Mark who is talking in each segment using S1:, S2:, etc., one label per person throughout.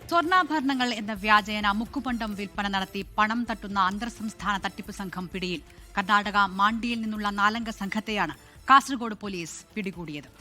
S1: സ്വർണ്ണാഭരണങ്ങൾ എന്ന വ്യാജേന മുക്കുപണ്ടം വിൽപ്പന നടത്തി പണം തട്ടുന്ന അന്തർ സംസ്ഥാന തട്ടിപ്പ് സംഘം പിടിയിൽ. കർണാടക മാണ്ടിയിൽ നിന്നുള്ള 4 അംഗ സംഘത്തെയാണ് കാസർഗോഡ് പോലീസ് പിടികൂടിയത്.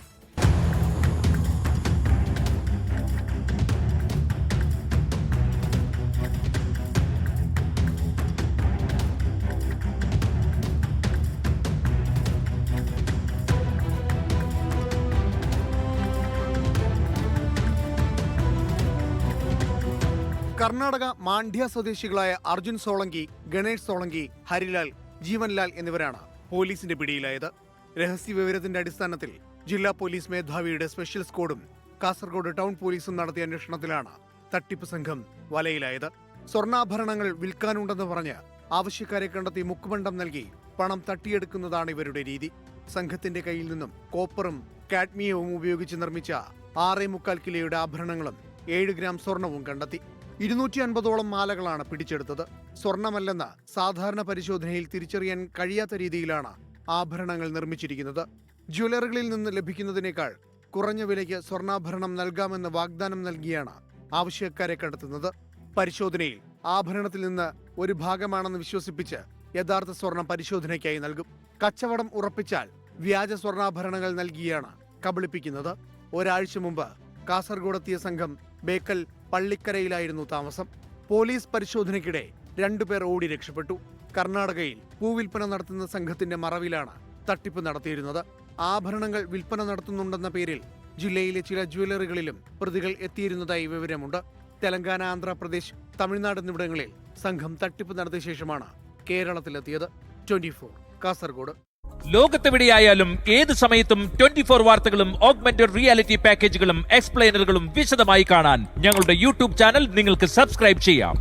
S2: കർണാടക മാണ്ഡ്യ സ്വദേശികളായ അർജുൻ സോളങ്കി, ഗണേഷ് സോളങ്കി, ഹരിലാൽ, ജീവൻലാൽ എന്നിവരാണ് പോലീസിന്റെ പിടിയിലായത്. രഹസ്യ വിവരത്തിന്റെ അടിസ്ഥാനത്തിൽ ജില്ലാ പോലീസ് മേധാവിയുടെ സ്പെഷ്യൽ സ്ക്വാഡും കാസർഗോഡ് ടൗൺ പോലീസും നടത്തിയ അന്വേഷണത്തിലാണ് തട്ടിപ്പ് സംഘം വലയിലായത്. സ്വർണ്ണാഭരണങ്ങൾ വിൽക്കാനുണ്ടെന്ന് പറഞ്ഞ് ആവശ്യക്കാരെ കണ്ടെത്തി മുക്കുപണ്ടം നൽകി പണം തട്ടിയെടുക്കുന്നതാണ് ഇവരുടെ രീതി. സംഘത്തിന്റെ കയ്യിൽ നിന്നും കോപ്പറും കാഡ്മിയവും ഉപയോഗിച്ച് നിർമ്മിച്ച 6.25 കിലോയുടെ ആഭരണങ്ങളും 7 ഗ്രാം സ്വർണവും കണ്ടെത്തി. 250ഓളം മാലകളാണ് പിടിച്ചെടുത്തത്. സ്വർണമല്ലെന്ന് സാധാരണ പരിശോധനയിൽ തിരിച്ചറിയാൻ കഴിയാത്ത രീതിയിലാണ് ആഭരണങ്ങൾ നിർമ്മിച്ചിരിക്കുന്നത്. ജ്വല്ലറികളിൽ നിന്ന് ലഭിക്കുന്നതിനേക്കാൾ കുറഞ്ഞ വിലയ്ക്ക് സ്വർണ്ണാഭരണം നൽകാമെന്ന് വാഗ്ദാനം നൽകിയാണ് ആവശ്യക്കാരെ കണ്ടെത്തുന്നത്. പരിശോധനയിൽ ആഭരണത്തിൽ നിന്ന് ഒരു ഭാഗമാണെന്ന് വിശ്വസിപ്പിച്ച് യഥാർത്ഥ സ്വർണം പരിശോധനയ്ക്കായി നൽകും. കച്ചവടം ഉറപ്പിച്ചാൽ വ്യാജ സ്വർണ്ണാഭരണങ്ങൾ നൽകിയാണ് കബളിപ്പിക്കുന്നത്. ഒരാഴ്ച മുമ്പ് കാസർഗോഡ് എത്തിയ സംഘം ബേക്കൽ പള്ളിക്കരയിലായിരുന്നു താമസം. പോലീസ് പരിശോധനയ്ക്കിടെ 2 പേർ ഓടി രക്ഷപ്പെട്ടു. കർണാടകയിൽ പൂവിൽപ്പന നടത്തുന്ന സംഘത്തിന്റെ മറവിലാണ് തട്ടിപ്പ് നടത്തിയിരുന്നത്. ആഭരണങ്ങൾ വിൽപ്പന നടത്തുന്നുണ്ടെന്ന പേരിൽ ജില്ലയിലെ ചില ജ്വല്ലറികളിലും പ്രതികൾ എത്തിയിരുന്നതായി വിവരമുണ്ട്. തെലങ്കാന, ആന്ധ്രാപ്രദേശ്, തമിഴ്നാട് എന്നിവിടങ്ങളിൽ സംഘം തട്ടിപ്പ് നടത്തിയ ശേഷമാണ് കേരളത്തിലെത്തിയത്. 24 കാസർഗോഡ്.
S3: ലോകത്തെവിടെയായാലും ഏത് സമയത്തും 24 വാർത്തകളും ഓഗ്മെന്റഡ് റിയാലിറ്റി പാക്കേജുകളും എക്സ്പ്ലെയിനറുകളും വിശദമായി കാണാൻ ഞങ്ങളുടെ യൂട്യൂബ് ചാനൽ നിങ്ങൾക്ക് സബ്സ്ക്രൈബ് ചെയ്യാം.